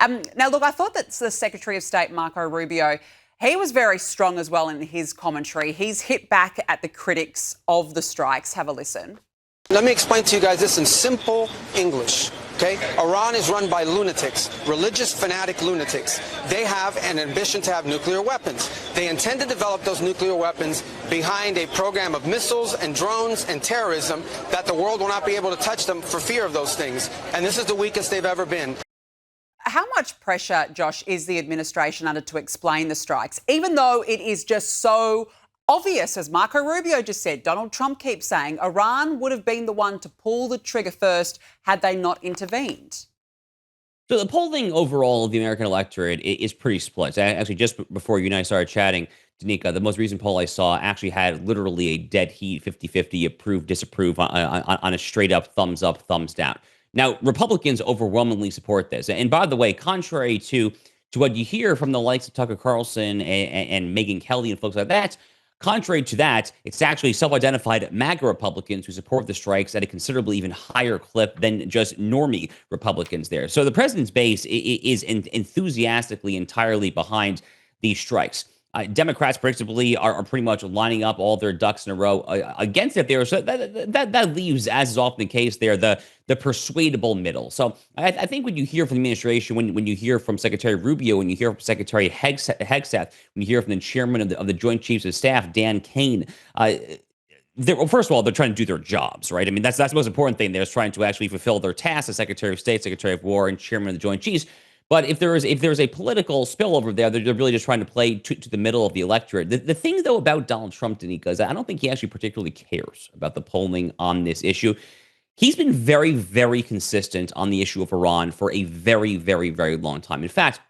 Now, look, I thought that the Secretary of State, Marco Rubio, he was very strong as well in his commentary. He's hit back at the critics of the strikes. Have a listen. Let me explain to you guys this in simple English. Okay? Iran is run by lunatics, religious fanatic lunatics. They have an ambition to have nuclear weapons. They intend to develop those nuclear weapons behind a program of missiles and drones and terrorism that the world will not be able to touch them for fear of those things. And this is the weakest they've ever been. How much pressure, Josh, is the administration under to explain the strikes, even though it is just so obvious, as Marco Rubio just said? Donald Trump keeps saying Iran would have been the one to pull the trigger first had they not intervened. So the polling overall of the American electorate is pretty split. Actually, just before you and I started chatting, Danica, the most recent poll I saw actually had literally a dead heat 50-50 approve, disapprove on a straight up, thumbs down. Now, Republicans overwhelmingly support this. And by the way, contrary to what you hear from the likes of Tucker Carlson and Megyn Kelly and folks like that, contrary to that, it's actually self-identified MAGA Republicans who support the strikes at a considerably even higher clip than just normie Republicans there. So the president's base is enthusiastically entirely behind these strikes. Democrats, predictably, are pretty much lining up all their ducks in a row against it there. So that leaves, as is often the case there, the persuadable middle. So I think when you hear from the administration, when you hear from Secretary Rubio, when you hear from Secretary Hegseth, when you hear from the chairman of the Joint Chiefs of Staff, Dan Kane, well, first of all, they're trying to do their jobs, right? I mean, that's the most important thing. They're trying to actually fulfill their tasks as Secretary of State, Secretary of War, and Chairman of the Joint Chiefs. But if there's a political spillover there, they're really just trying to play to the middle of the electorate. The thing, though, about Donald Trump, Danica, is I don't think he actually particularly cares about the polling on this issue. He's been very, very consistent on the issue of Iran for a very, very, very long time. In fact,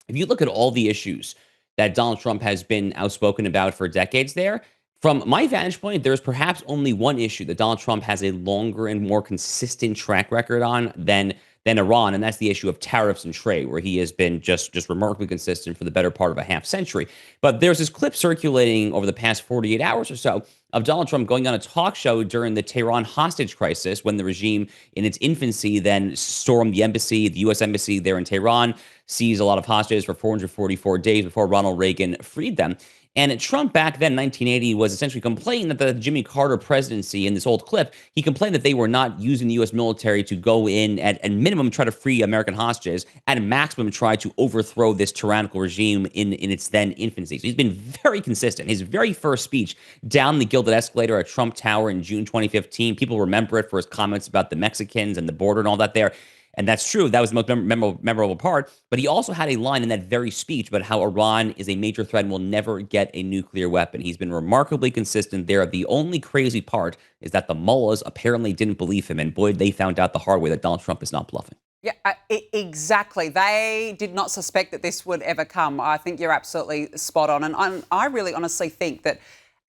if you look at all the issues that Donald Trump has been outspoken about for decades there, from my vantage point, there's perhaps only one issue that Donald Trump has a longer and more consistent track record on than Iran, and that's the issue of tariffs and trade, where he has been just remarkably consistent for the better part of a half century. But there's this clip circulating over the past 48 hours or so of Donald Trump going on a talk show during the Tehran hostage crisis, when the regime in its infancy then stormed the embassy, the U.S. embassy there in Tehran, seized a lot of hostages for 444 days before Ronald Reagan freed them. And Trump back then, 1980, was essentially complaining that the Jimmy Carter presidency, in this old clip, he complained that they were not using the U.S. military to go in at minimum try to free American hostages, at maximum try to overthrow this tyrannical regime in its then infancy. So he's been very consistent. His very first speech down the Gilded Escalator at Trump Tower in June 2015, people remember it for his comments about the Mexicans and the border and all that there. And that's true. That was the most memorable part. But he also had a line in that very speech about how Iran is a major threat and will never get a nuclear weapon. He's been remarkably consistent there. The only crazy part is that the mullahs apparently didn't believe him. And boy, they found out the hard way that Donald Trump is not bluffing. Yeah, exactly. They did not suspect that this would ever come. I think you're absolutely spot on. And I really honestly think that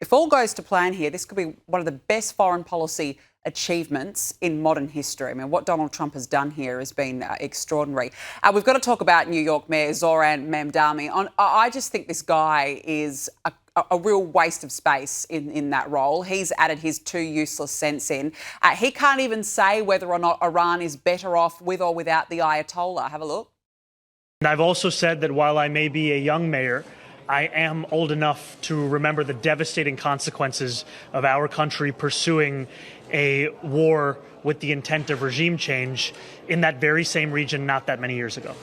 if all goes to plan here, this could be one of the best foreign policy achievements in modern history. I mean, what Donald Trump has done here has been extraordinary. We've got to talk about New York Mayor Zohran Mamdani. I just think this guy is a real waste of space in that role. He's added his 2 useless cents in. He can't even say whether or not Iran is better off with or without the Ayatollah. Have a look. And I've also said that while I may be a young mayor, I am old enough to remember the devastating consequences of our country pursuing a war with the intent of regime change in that very same region not that many years ago.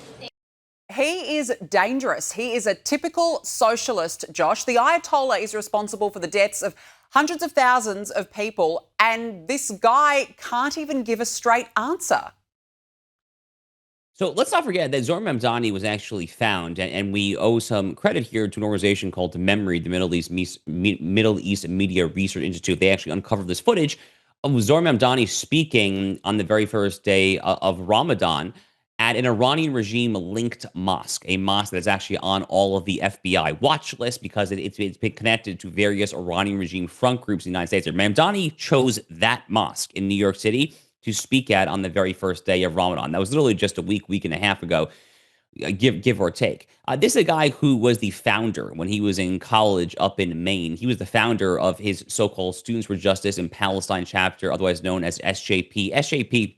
He is dangerous. He is a typical socialist, Josh. The Ayatollah is responsible for the deaths of hundreds of thousands of people, and this guy can't even give a straight answer. So let's not forget that Zohran Mamdani was actually found, and we owe some credit here to an organization called MEMRI, the Middle East Media Research Institute. They actually uncovered this footage of Zohran Mamdani speaking on the very first day of Ramadan at an Iranian regime-linked mosque, a mosque that's actually on all of the FBI watch list because it's been connected to various Iranian regime front groups in the United States. Mamdani chose that mosque in New York City to speak at on the very first day of Ramadan. That was literally just a week and a half ago, give or take. This is a guy who was the founder when he was in college up in Maine. He was the founder of his so-called Students for Justice in Palestine chapter, otherwise known as SJP. SJP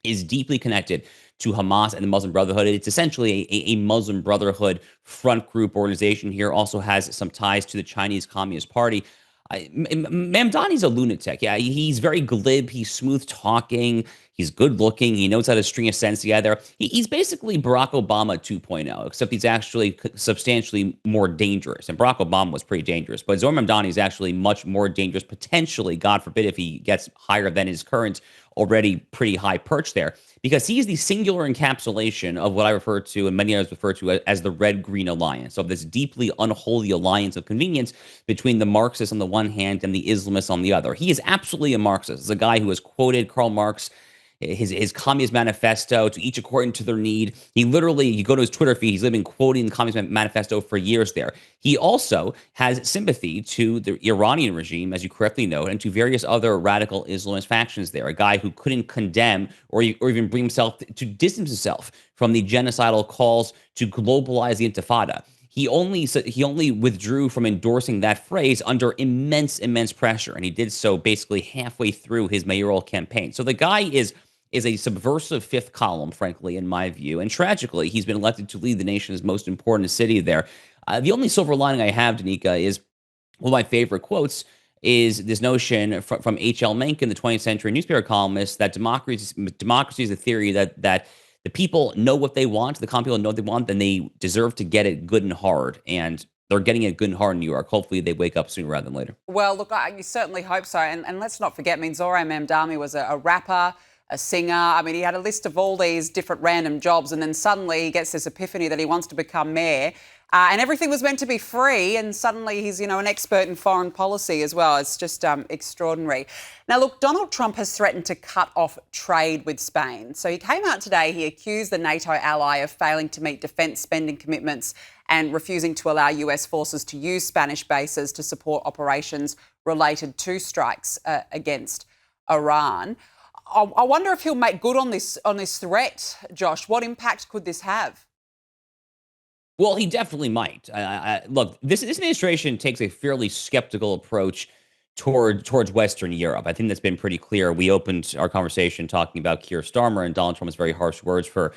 is deeply connected to Hamas and the Muslim Brotherhood. It's essentially a Muslim Brotherhood front group organization here. Also has some ties to the Chinese Communist Party. Mamdani's a lunatic. Yeah, he's very glib. He's smooth talking. He's good looking. He knows how to string a sentence together. He's basically Barack Obama 2.0, except he's actually substantially more dangerous. And Barack Obama was pretty dangerous, but Zohran Mamdani is actually much more dangerous, potentially, God forbid, if he gets higher than his current already pretty high perch there, because he's the singular encapsulation of what I refer to and many others refer to as the red-green alliance, of this deeply unholy alliance of convenience between the Marxists on the one hand and the Islamists on the other. He is absolutely a Marxist. He's a guy who has quoted Karl Marx, his Communist Manifesto, to each according to their need. He literally, you go to his Twitter feed, he's been quoting the Communist Manifesto for years there. He also has sympathy to the Iranian regime, as you correctly note, and to various other radical Islamist factions there. A guy who couldn't condemn or even bring himself to distance himself from the genocidal calls to globalize the Intifada. He only withdrew from endorsing that phrase under immense pressure, and he did so basically halfway through his mayoral campaign. So the guy is a subversive fifth column, frankly, in my view. And tragically, he's been elected to lead the nation's most important city there. The only silver lining I have, Danica, is one of my favorite quotes is this notion from H.L. Mencken, the 20th century newspaper columnist, that democracy is a theory that the people know what they want, the common people know what they want, then they deserve to get it good and hard. And they're getting it good and hard in New York. Hopefully they wake up sooner rather than later. Well, look, I certainly hope so. And let's not forget, I mean, Zohran Mamdani was a rapper, a singer. I mean, he had a list of all these different random jobs, and then suddenly he gets this epiphany that he wants to become mayor. And everything was meant to be free, and suddenly he's, an expert in foreign policy as well. It's just extraordinary. Now, look, Donald Trump has threatened to cut off trade with Spain. So he came out today, he accused the NATO ally of failing to meet defence spending commitments and refusing to allow US forces to use Spanish bases to support operations related to strikes against Iran. I wonder if he'll make good on this threat, Josh. What impact could this have? Well, he definitely might. Look, this administration takes a fairly skeptical approach towards Western Europe. I think that's been pretty clear. We opened our conversation talking about Keir Starmer, and Donald Trump's very harsh words for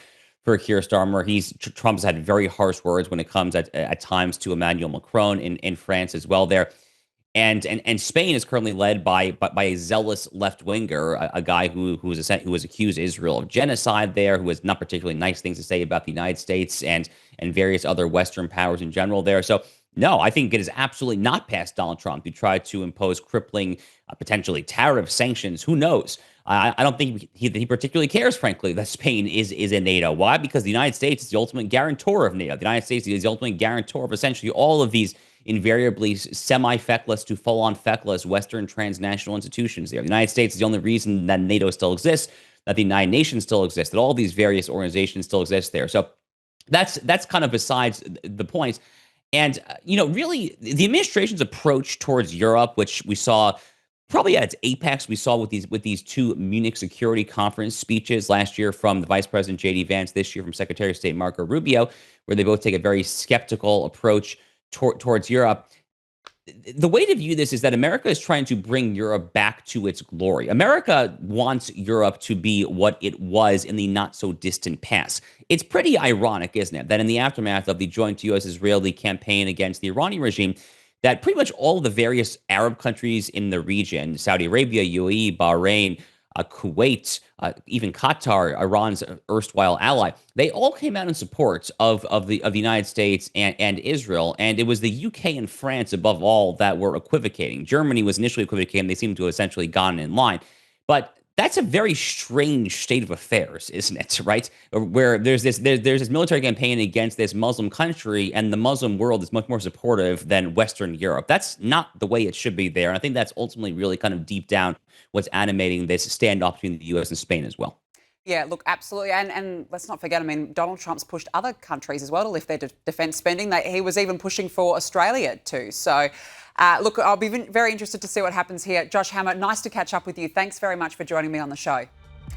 Keir Starmer. Trump's had very harsh words when it comes at times to Emmanuel Macron in France as well there. And Spain is currently led by a zealous left winger, a guy who has accused Israel of genocide there, who has not particularly nice things to say about the United States and various other Western powers in general there. So no, I think it is absolutely not past Donald Trump to try to impose crippling, potentially tariff sanctions. Who knows? I don't think he particularly cares, frankly, that Spain is in NATO. Why? Because the United States is the ultimate guarantor of NATO. The United States is the ultimate guarantor of essentially all of these invariably semi-feckless to full-on feckless Western transnational institutions there. The United States is the only reason that NATO still exists, that the United Nations still exists, that all these various organizations still exist there. So that's kind of besides the point. And, really, the administration's approach towards Europe, which we saw probably at its apex, we saw with these two Munich Security Conference speeches last year from the Vice President J.D. Vance, this year from Secretary of State Marco Rubio, where they both take a very skeptical approach towards Europe. The way to view this is that America is trying to bring Europe back to its glory. America wants Europe to be what it was in the not-so-distant past. It's pretty ironic, isn't it, that in the aftermath of the joint U.S.-Israeli campaign against the Iranian regime, that pretty much all of the various Arab countries in the region, Saudi Arabia, UAE, Bahrain, Kuwait, even Qatar, Iran's erstwhile ally, they all came out in support of the United States and Israel. And it was the UK and France, above all, that were equivocating. Germany was initially equivocating. They seem to have essentially gone in line. But that's a very strange state of affairs, isn't it? Right? Where there's this military campaign against this Muslim country, and the Muslim world is much more supportive than Western Europe. That's not the way it should be there. And I think that's ultimately really kind of deep down what's animating this standoff between the U.S. and Spain as well. Yeah, look, absolutely. And let's not forget, I mean, Donald Trump's pushed other countries as well to lift their defence spending. He was even pushing for Australia too. So, look, I'll be very interested to see what happens here. Josh Hammer, nice to catch up with you. Thanks very much for joining me on the show.